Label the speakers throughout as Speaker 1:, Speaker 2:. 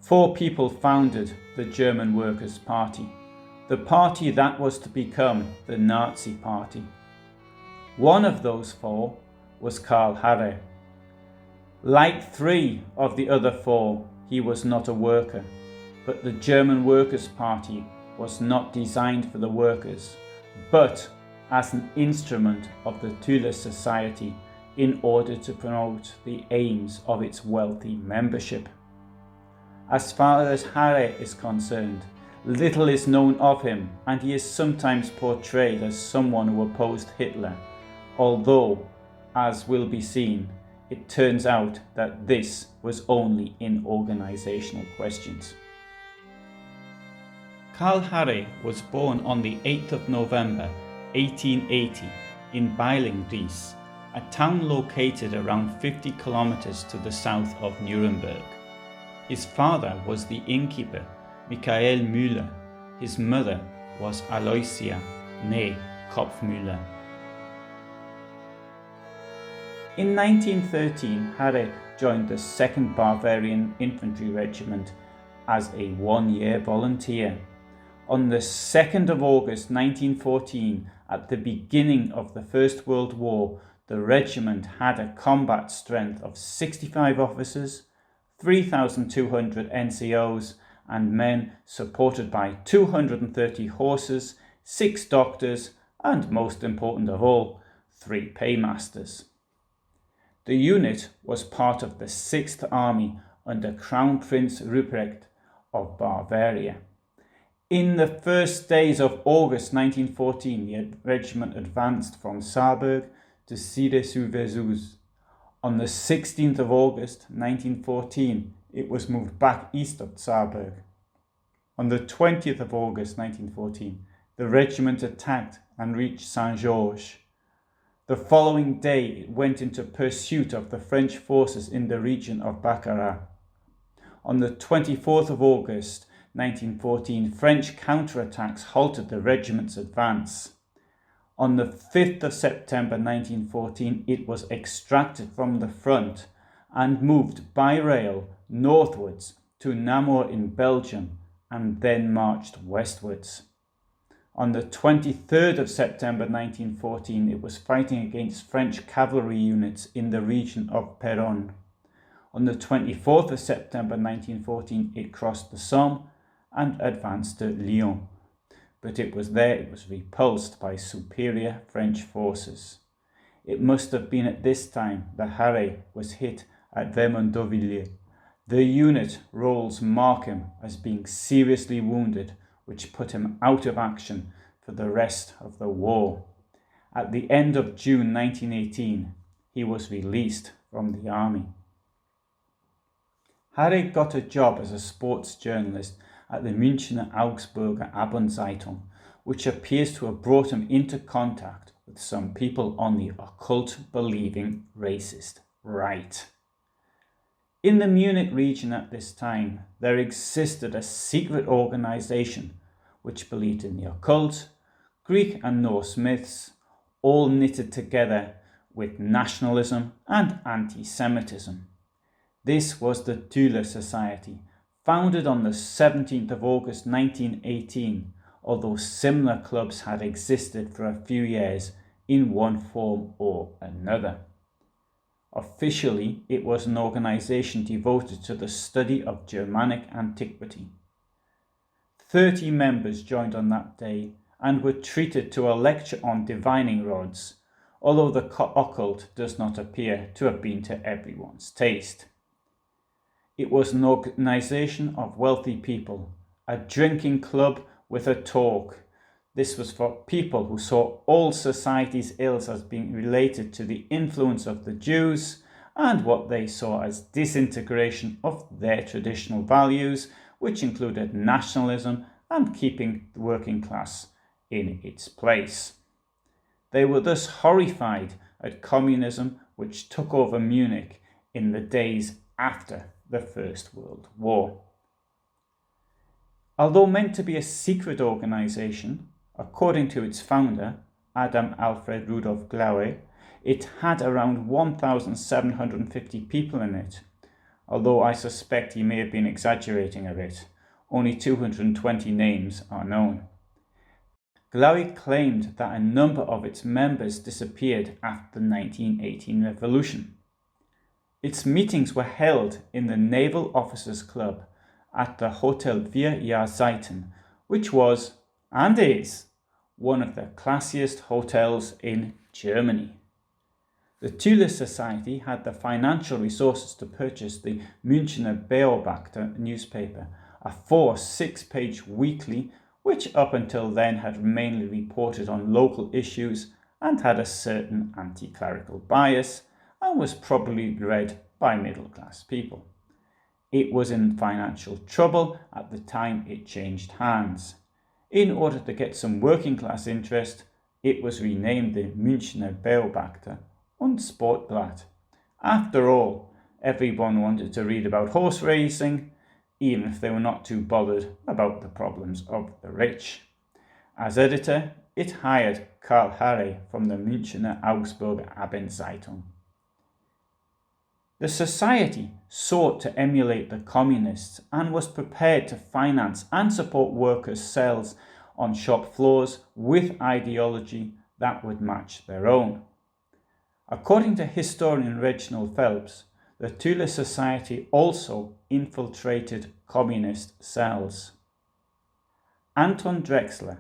Speaker 1: 4 people founded the German Workers' Party, the party that was to become the Nazi Party. One of those 4 was Karl Harrer. Like 3 of the other 4, he was not a worker, but the German Workers' Party was not designed for the workers, but as an instrument of the Thule Society in order to promote the aims of its wealthy membership. As far as Harrer is concerned, little is known of him, and he is sometimes portrayed as someone who opposed Hitler, although, as will be seen, it turns out that this was only in organizational questions. Karl Harrer was born on the 8th of November 1880 in Beilngries, a town located around 50 kilometers to the south of Nuremberg. His father was the innkeeper, Michael Müller. His mother was Aloysia, née Kopfmüller. In 1913, Harrer joined the 2nd Bavarian Infantry Regiment as a 1-year volunteer. On the 2nd of August 1914, at the beginning of the First World War, the regiment had a combat strength of 65 officers, 3,200 NCOs and men, supported by 230 horses, 6 doctors, and most important of all, 3 paymasters. The unit was part of the 6th Army under Crown Prince Ruprecht of Bavaria. In the first days of August 1914, the regiment advanced from Saarburg to Cide-sur-Vesoul. On the 16th of August 1914, it was moved back east of Saarburg. On the 20th of August 1914, the regiment attacked and reached Saint-Georges. The following day, it went into pursuit of the French forces in the region of Baccarat. On the 24th of August 1914, French counterattacks halted the regiment's advance. On the 5th of September 1914, it was extracted from the front and moved by rail northwards to Namur in Belgium and then marched westwards. On the 23rd of September 1914, it was fighting against French cavalry units in the region of Péronne. On the 24th of September 1914, it crossed the Somme and advanced to Lyon. But it was repulsed by superior French forces. It must have been at this time that Harrer was hit at Vermandovillers. The unit rolls mark him as being seriously wounded, which put him out of action for the rest of the war. At the end of June 1918, he was released from the army. Harrer got a job as a sports journalist at the Münchner-Augsburger Abendzeitung, which appears to have brought him into contact with some people on the occult-believing racist right. In the Munich region at this time, there existed a secret organization which believed in the occult, Greek and Norse myths, all knitted together with nationalism and anti-Semitism. This was the Thule Society, founded on the 17th of August 1918, although similar clubs had existed for a few years in one form or another. Officially, it was an organization devoted to the study of Germanic antiquity. 30 members joined on that day and were treated to a lecture on divining rods, although the occult does not appear to have been to everyone's taste. It was an organization of wealthy people, a drinking club with a talk. This was for people who saw all society's ills as being related to the influence of the Jews and what they saw as disintegration of their traditional values, which included nationalism and keeping the working class in its place. They were thus horrified at communism, which took over Munich in the days after the First World War. Although meant to be a secret organization, according to its founder, Adam Alfred Rudolf Glaube, it had around 1,750 people in it. although I suspect he may have been exaggerating a bit. Only 220 names are known. Glawi claimed that a number of its members disappeared after the 1918 revolution. Its meetings were held in the Naval Officers Club at the Hotel 4 Jahrzeiten, which was, and is, one of the classiest hotels in Germany. The Thule Society had the financial resources to purchase the Münchner-Beobachter newspaper, a 6-page weekly which up until then had mainly reported on local issues and had a certain anti-clerical bias and was probably read by middle-class people. It was in financial trouble at the time it changed hands. In order to get some working-class interest, it was renamed the Münchner-Beobachter und Sportblatt. After all, everyone wanted to read about horse racing, even if they were not too bothered about the problems of the rich. As editor, it hired Karl Harrer from the Münchner-Augsburger Abendzeitung. The society sought to emulate the communists and was prepared to finance and support workers' cells on shop floors with ideology that would match their own. According to historian Reginald Phelps, the Thule Society also infiltrated communist cells. Anton Drexler,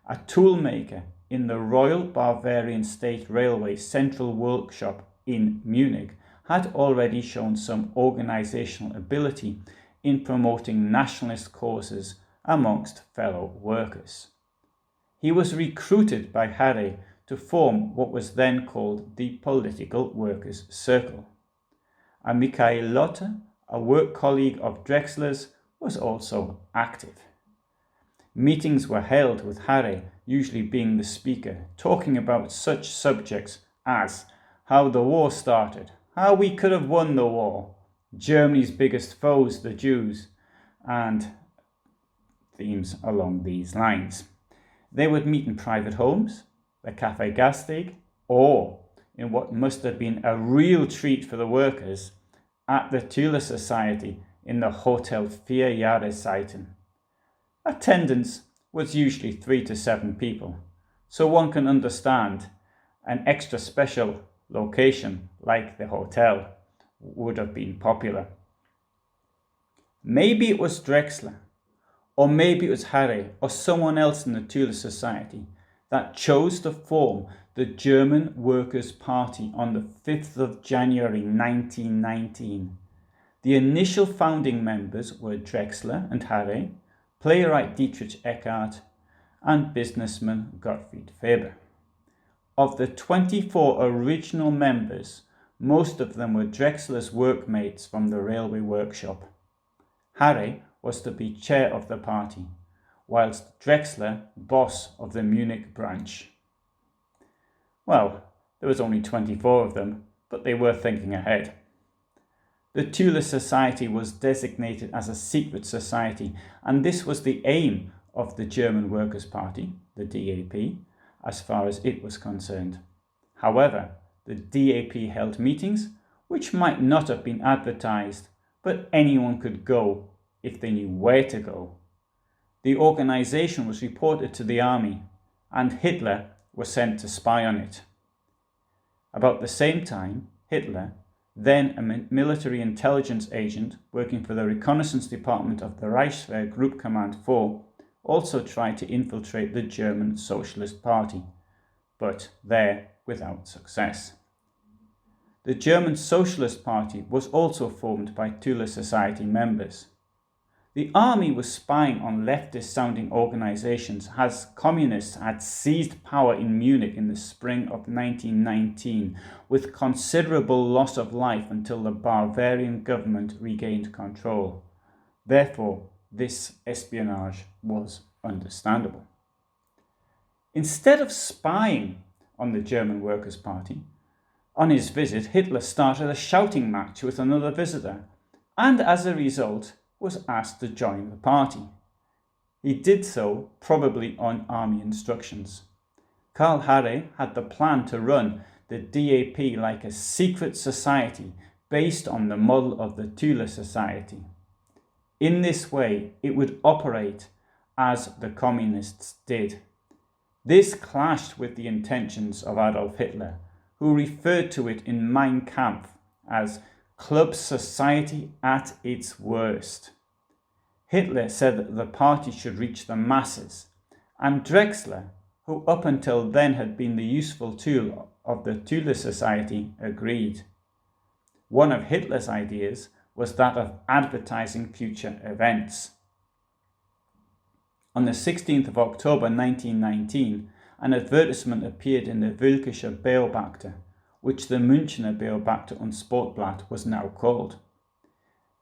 Speaker 1: a tool maker in the Royal Bavarian State Railway Central Workshop in Munich, had already shown some organisational ability in promoting nationalist causes amongst fellow workers. He was recruited by Harrer to form what was then called the Political Workers' Circle. And Michael Lotte, a work colleague of Drexler's, was also active. Meetings were held with Harrer usually being the speaker, talking about such subjects as how the war started, how we could have won the war, Germany's biggest foes, the Jews, and themes along these lines. They would meet in private homes, the Café Gastig, or in what must have been a real treat for the workers, at the Thule Society in the Hotel 4 Jahrzeiten. Attendance was usually 3 to 7 people, so one can understand an extra special location like the hotel would have been popular. Maybe it was Drexler, or maybe it was Harrer or someone else in the Thule Society that chose to form the German Workers' Party on the 5th of January 1919. The initial founding members were Drexler and Harrer, playwright Dietrich Eckart, and businessman Gottfried Weber. Of the 24 original members, most of them were Drexler's workmates from the railway workshop. Harrer was to be chair of the party, whilst Drexler boss of the Munich branch. Well, there was only 24 of them, but they were thinking ahead. The Thule Society was designated as a secret society, and this was the aim of the German Workers' Party, the DAP, as far as it was concerned. However, the DAP held meetings which might not have been advertised, but anyone could go if they knew where to go. The organisation was reported to the army, and Hitler was sent to spy on it. About the same time, Hitler, then a military intelligence agent working for the reconnaissance department of the Reichswehr Group Command 4, also tried to infiltrate the German Socialist Party, but there without success. The German Socialist Party was also formed by Thule Society members. The army was spying on leftist-sounding organisations as communists had seized power in Munich in the spring of 1919, with considerable loss of life until the Bavarian government regained control. Therefore, this espionage was understandable. Instead of spying on the German Workers' Party, on his visit, Hitler started a shouting match with another visitor, and as a result, was asked to join the party. He did so probably on army instructions. Karl Harrer had the plan to run the DAP like a secret society based on the model of the Thule Society. In this way, it would operate as the communists did. This clashed with the intentions of Adolf Hitler, who referred to it in Mein Kampf as club society at its worst. Hitler said that the party should reach the masses, and Drexler, who up until then had been the useful tool of the Thule Society, agreed. One of Hitler's ideas was that of advertising future events. On the 16th of October 1919, an advertisement appeared in the Völkischer Beobachter, which the Münchner Beobachter und Sportblatt was now called.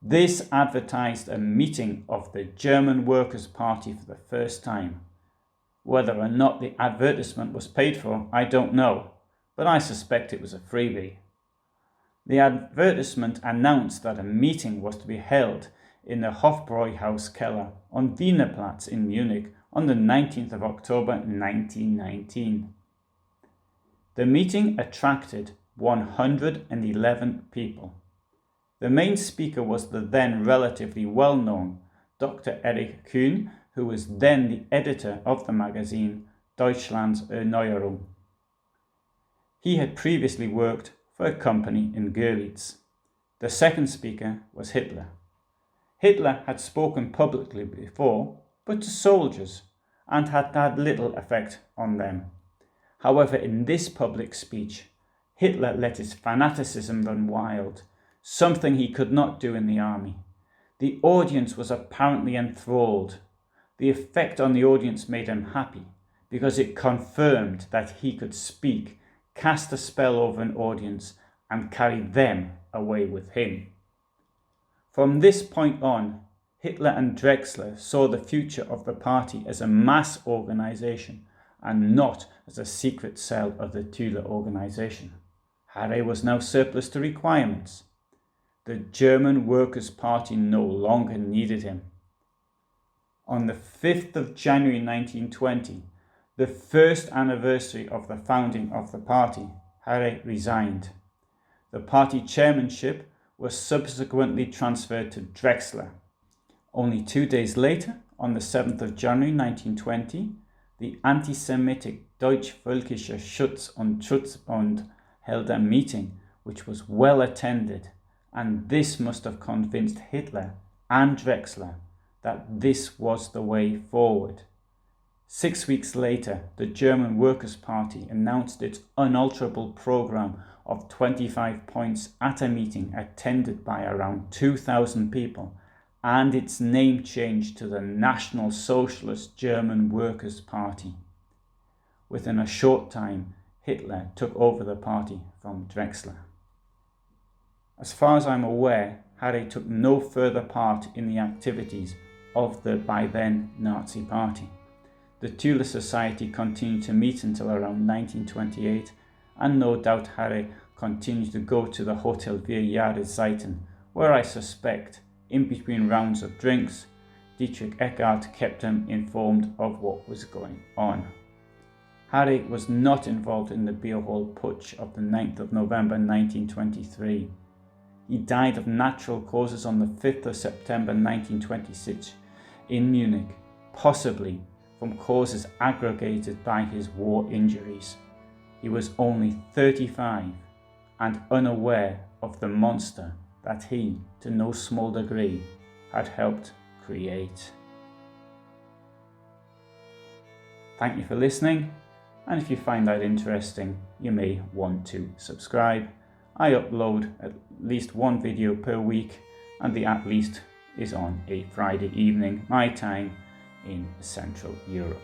Speaker 1: This advertised a meeting of the German Workers' Party for the first time. Whether or not the advertisement was paid for, I don't know, but I suspect it was a freebie. The advertisement announced that a meeting was to be held in the Hofbräuhaus Keller on Wienerplatz in Munich on the 19th of October 1919. The meeting attracted 111 people. The main speaker was the then relatively well-known Dr. Erich Kühn, who was then the editor of the magazine Deutschlands Erneuerung. He had previously worked for a company in Görlitz. The second speaker was Hitler. Hitler had spoken publicly before, but to soldiers, and had had little effect on them. However, in this public speech, Hitler let his fanaticism run wild, something he could not do in the army. The audience was apparently enthralled. The effect on the audience made him happy, because it confirmed that he could speak, cast a spell over an audience, and carry them away with him. From this point on, Hitler and Drexler saw the future of the party as a mass organization and not as a secret cell of the Thule organization. Harrer was now surplus to requirements. The German Workers' Party no longer needed him. On the 5th of January 1920, the first anniversary of the founding of the party, Harrer resigned. The party chairmanship was subsequently transferred to Drexler. Only 2 days later, on the 7th of January 1920, the anti-Semitic Deutsch-Völkischer Schutz- und Schutzbund held a meeting which was well attended, and this must have convinced Hitler and Drexler that this was the way forward. 6 weeks later, the German Workers' Party announced its unalterable programme of 25 points at a meeting attended by around 2,000 people, and its name changed to the National Socialist German Workers' Party. Within a short time, Hitler took over the party from Drexler. As far as I'm aware, Harrer took no further part in the activities of the by then Nazi party. The Thule Society continued to meet until around 1928, and no doubt Harrer continued to go to the Hotel 4 Jahreszeiten, where I suspect, in between rounds of drinks, Dietrich Eckart kept him informed of what was going on. Harrer was not involved in the beer hall putsch of the 9th of November 1923. He died of natural causes on the 5th of September 1926 in Munich, possibly from causes aggravated by his war injuries. He was only 35 and unaware of the monster that he, to no small degree, had helped create. Thank you for listening, and if you find that interesting, you may want to subscribe. I upload at least one video per week, and the at least is on a Friday evening, my time, in Central Europe.